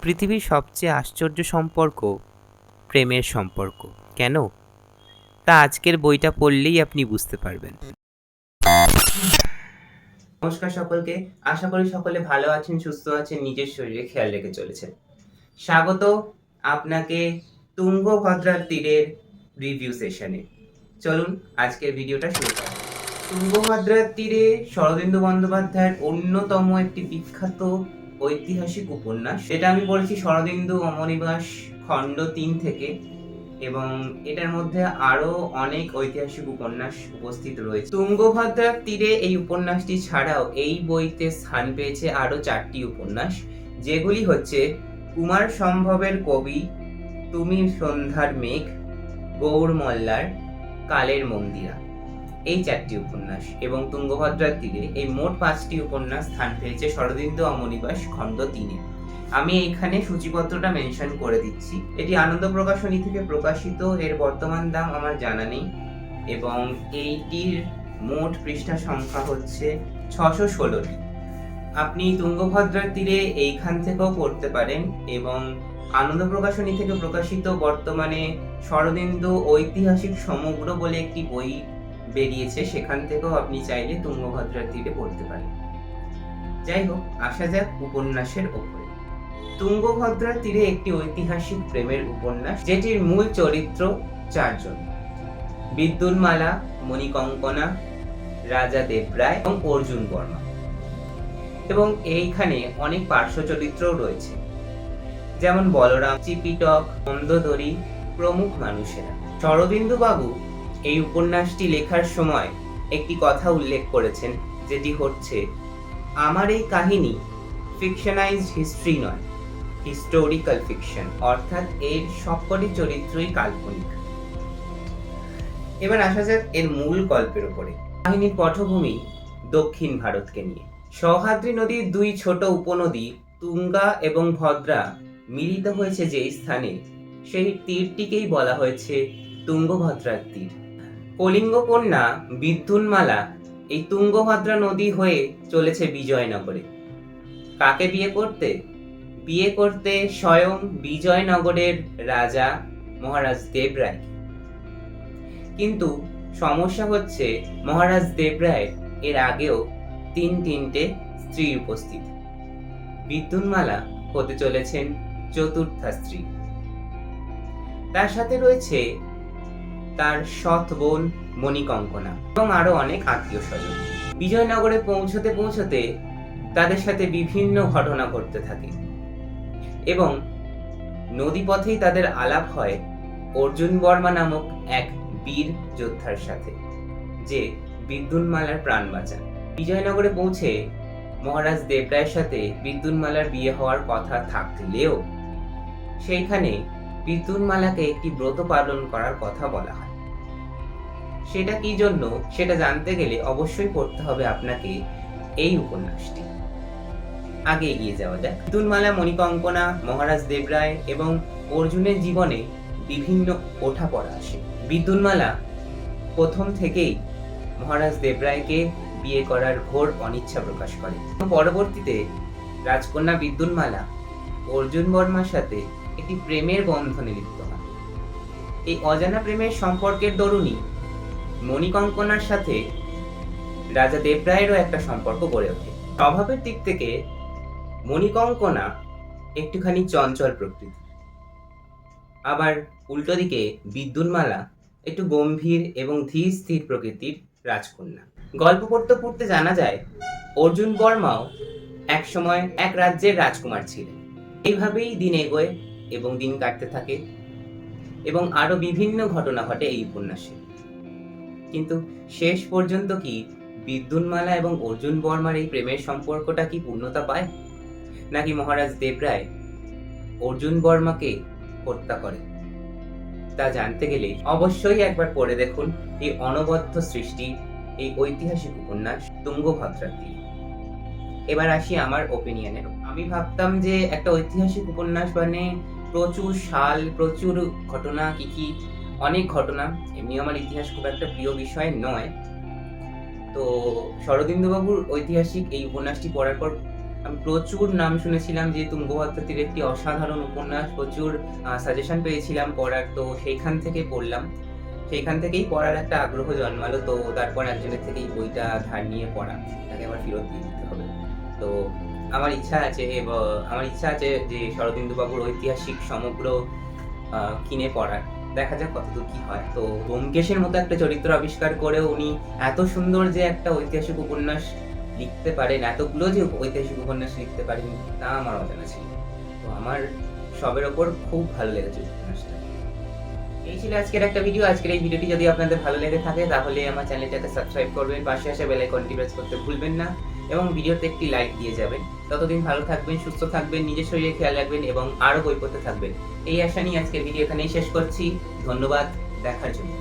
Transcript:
পৃথিবীর সবচেয়ে আশ্চর্য সম্পর্ক প্রেমের সম্পর্ক। কেন? তা আজকের বইটা পড়লেই আপনি বুঝতে পারবেন। নমস্কার সকলকে, আশা করি সকলে ভালো আছেন, সুস্থ আছেন, নিজের শরীরে খেয়াল রেখে চলেছেন। স্বাগত আপনাকে তুঙ্গভদ্রার তীরের রিভিউ সেশনে। চলুন আজকের ভিডিওটা শুরু করা যাক। তুঙ্গভদ্রার তীরে শরদিন্দু বন্দ্যোপাধ্যায়ের অন্যতম একটি বিখ্যাত ঐতিহাসিক উপন্যাস, যেটা আমি পড়েছি শরদিন্দু অমনিবাস খণ্ড 3 থেকে, এবং এটার মধ্যে আরো অনেক ঐতিহাসিক উপন্যাস উপস্থিত রয়েছে। তুঙ্গভদ্রার তীরে এই উপন্যাসটি ছাড়াও এই বইতে স্থান পেয়েছে আরো 4টি উপন্যাস, যেগুলি হচ্ছে কুমার সম্ভবের কবি, তুমি সন্ধ্যার মেঘ, গৌর মল্লার কালের মন্দিরা, এই 4টি উপন্যাস। এবং তুঙ্গভদ্রার তীরে এই মোট 5টি উপন্যাস স্থান পেয়েছে শরদিন্দু অমনিবাস খণ্ড 3-এ। আমি এইখানে সূচিপত্রটা মেনশন করে দিচ্ছি। এটি আনন্দ প্রকাশনী থেকে প্রকাশিত। এর বর্তমান দাম আমার জানা নেই, এবং এইটির মোট পৃষ্ঠা সংখ্যা হচ্ছে 616টি। আপনি তুঙ্গভদ্রার তীরে এইখান থেকেও পড়তে পারেন, এবং আনন্দ প্রকাশনী থেকে প্রকাশিত বর্তমানে শরদিন্দু ঐতিহাসিক সমগ্র বলে একটি বই বেরিয়েছে, সেখান থেকেও আপনি চাইলে তুঙ্গভদ্রার তীরে পড়তে পারেন। যাই হোক, আসা যাক উপন্যাসের ওপরে। তুঙ্গভদ্রার তীরে একটি ঐতিহাসিক প্রেমের উপন্যাস, যেটির মূল চরিত্র 4 জন: বিদ্যুন্মালা, মণিকঙ্কনা, রাজা দেবরায় এবং অর্জুন বর্মা। এবং এইখানে অনেক পার্শ্ব চরিত্রও রয়েছে, যেমন বলরাম, চিপিটক, মন্দোদরি প্রমুখ মানুষেরা। শরদিন্দু বাবু এই উপন্যাসটি লেখার সময় একটি কথা উল্লেখ করেছেন, যেটি হচ্ছে, আমার এই কাহিনী ফিকশনাইজড হিস্ট্রি নয়, হিস্টোরিক্যাল ফিকশন, অর্থাৎ এর সবকটি চরিত্রই কাল্পনিক। এবার আসা যাক এর মূল গল্পের উপরে। কাহিনীর পটভূমি দক্ষিণ ভারতকে নিয়ে। সহ্যাদ্রি নদীর 2 ছোট উপনদী তুঙ্গা এবং ভদ্রা মিলিত হয়েছে যে স্থানে, সেই তীরটিকেই বলা হয়েছে তুঙ্গভদ্রার তীর। কলিঙ্গ কন্যা বিদ্যুন্মালা এই তুঙ্গভদ্রা নদী হয়ে চলেছে বিজয়নগরে। কাকে বিয়ে করতে? বিয়ে করতে স্বয়ং বিজয়নগরের রাজা মহারাজ দেবরায়। কিন্তু সমস্যা হচ্ছে, মহারাজ দেবরায় এর আগেও 3টে স্ত্রী উপস্থিত। বিদ্যুন্মালা হতে চলেছেন 4র্থা স্ত্রী। তার সাথে রয়েছে তার সৎ বোন মণিকঙ্কনা এবং আরো অনেক আত্মীয় স্বজন। বিজয়নগরে পৌঁছতে পৌঁছতে তাদের সাথে বিভিন্ন ঘটনা ঘটতে থাকে, এবং নদীপথেই তাদের আলাপ হয় অর্জুন বর্মা নামক এক বীর যোদ্ধার সাথে, যে বিদ্যুন্মালার প্রাণ বাঁচান। বিজয়নগরে পৌঁছে মহারাজ দেবরায়ের সাথে বিদ্যুন্মালার বিয়ে হওয়ার কথা থাকলেও সেইখানে বিদ্যুন্মালাকে একটি ব্রত পালন করার কথা বলা হয়। সেটা কি জন্য, সেটা জানতে গেলে অবশ্যই পড়তে হবে আপনাকে এই উপন্যাসটি। আগে এগিয়ে যাওয়া যাক। বিদ্যুন্মালা, মণিকঙ্কনা, মহারাজ দেবরায় এবং অর্জুনের জীবনে বিভিন্ন ওঠাপড়া আসে। বিদ্যুন্মালা প্রথম থেকেই মহারাজ দেবরায়কে বিয়ে করার ঘোর অনিচ্ছা প্রকাশ করে। পরবর্তীতে রাজকন্যা বিদ্যুন্মালা অর্জুন বর্মার সাথে একটি প্রেমের বন্ধনে লিপ্ত হন। এই অজানা প্রেমের সম্পর্কের দরুনই মণিকঙ্কনার সাথে রাজা দেবরায়েরও একটা সম্পর্ক গড়ে ওঠে। স্বভাবের দিক থেকে মণিকঙ্কনা একটুখানি চঞ্চল প্রকৃতি, আবার উল্টো দিকে বিদ্যুন্মালা একটু গম্ভীর এবং ধীর স্থির প্রকৃতির রাজকন্যা। গল্প পড়তে পড়তে জানা যায়, অর্জুন বর্মাও একসময় এক রাজ্যের রাজকুমার ছিলেন। এইভাবেই দিন এগোয় এবং দিন কাটতে থাকে, এবং আরো বিভিন্ন ঘটনা ঘটে এই উপন্যাসে। কিন্তু শেষ পর্যন্ত কি বিদ্যুন্মালা এবং অর্জুন বর্মার এই প্রেমের সম্পর্কটা কি পূর্ণতা পায়, নাকি মহারাজ দেবরায় অর্জুন বর্মাকে হত্যা করে? তা জানতে গেলে অবশ্যই একবার পড়ে দেখুন এই অনবদ্য সৃষ্টি, এই ঐতিহাসিক উপন্যাস তুঙ্গভদ্রার তীর। এবার আসি আমার ওপিনিয়নের। আমি ভাবতাম যে একটা ঐতিহাসিক উপন্যাস মানে প্রচুর সাল, প্রচুর ঘটনা, কি অনেক ঘটনা। এমনি আমার ইতিহাস খুব একটা প্রিয় বিষয় নয়। তো শরদিন্দু বাবুর ঐতিহাসিক এই উপন্যাসটি পড়ার পর আমি প্রচুর নাম শুনেছিলাম যে তুঙ্গভদ্রা তীরে একটি অসাধারণ উপন্যাস, প্রচুর সাজেশন পেয়েছিলাম পড়ার, তো সেইখান থেকে পড়লাম। সেইখান থেকেই পড়ার একটা আগ্রহ জন্মালো। তো তারপর একজনের থেকেই বইটা ধার নিয়ে পড়া, তাকে আবার ফেরত দিয়ে দিতে হবে। তো আমার ইচ্ছা আছে যে শরদিন্দু বাবুর ঐতিহাসিক সমগ্র কিনে পড়ার। দেখা যাক কতদূর কি হয়। তো ব্যোমকেশের মতো একটা চরিত্র আবিষ্কার করেও উনি এত সুন্দর যে একটা ঐতিহাসিক উপন্যাস লিখতে পারেন, এতগুলো যে ঐতিহাসিক উপন্যাস লিখতে পারেন, তা আমার অজানা ছিল। তো আমার সবের ওপর খুব ভালো লেগেছে উপন্যাসটা। এই ছিল আজকের একটা ভিডিও। আজকের এই ভিডিওটি যদি আপনাদের ভালো লেগে থাকে তাহলে আমার চ্যানেলটাকে সাবস্ক্রাইব করবেন, পাশে আসা বেল আইকনটি প্রেস করতে ভুলবেন না এবং ভিডিওতে একটি লাইক দিয়ে যাবেন। ততদিন ভালো থাকবেন, সুস্থ থাকবেন, নিজের শরীরে খেয়াল রাখবেন এবং আরও বই পড়তে থাকবেন। এই আশা নিয়ে আজকের ভিডিও এখানেই শেষ করছি। ধন্যবাদ দেখার জন্য।